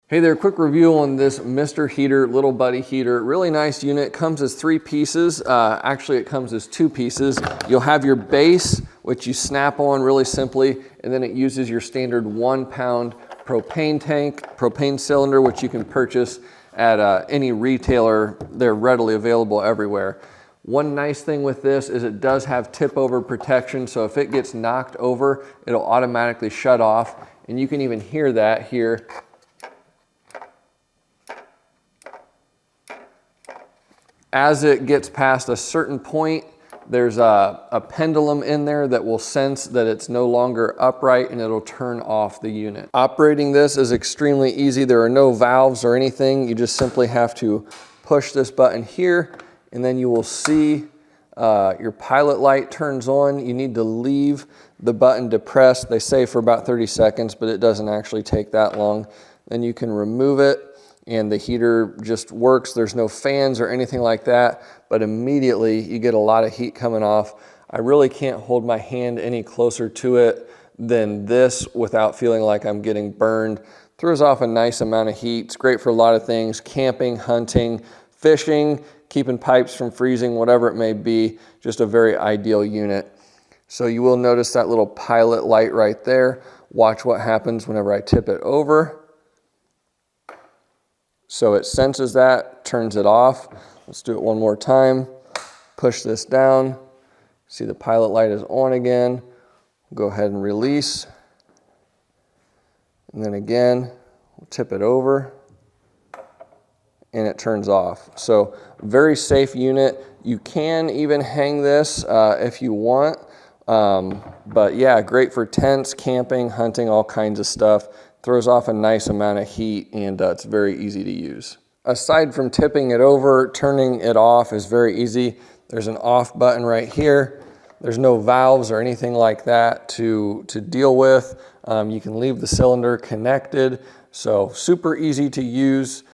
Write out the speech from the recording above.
Hey there, quick review on this Mr. Heater, little buddy heater. Really nice unit, comes as 3 pieces. Actually, it comes as 2 pieces. You'll have your base, which you snap on really simply, and then it uses your standard 1-pound propane tank, propane cylinder, which you can purchase at any retailer. They're readily available everywhere. One nice thing with this is it does have tip over protection, so if it gets knocked over, it'll automatically shut off, and you can even hear that here. As it gets past a certain point, there's a pendulum in there that will sense that it's no longer upright and it'll turn off the unit. Operating this is extremely easy. There are no valves or anything. You just simply have to push this button here and then you will see your pilot light turns on. You need to leave the button depressed. They say for about 30 seconds, but it doesn't actually take that long. Then you can remove it, and the heater just works. There's no fans or anything like that, but immediately you get a lot of heat coming off. I really can't hold my hand any closer to it than this without feeling like I'm getting burned. Throws off a nice amount of heat. It's great for a lot of things: camping, hunting, fishing, keeping pipes from freezing, whatever it may be. Just a very ideal unit. So you will notice that little pilot light right there. Watch what happens whenever I tip it over. So it senses that, turns it off. Let's do it one more time. Push this down. See the pilot light is on again. Go ahead and release. And then again, we'll tip it over and it turns off. So very safe unit. You can even hang this if you want. But yeah, great for tents, camping, hunting, all kinds of stuff. Throws off a nice amount of heat, and it's very easy to use. Aside from tipping it over, turning it off is very easy. There's an off button right here. There's no valves or anything like that to deal with. You can leave the cylinder connected, so super easy to use.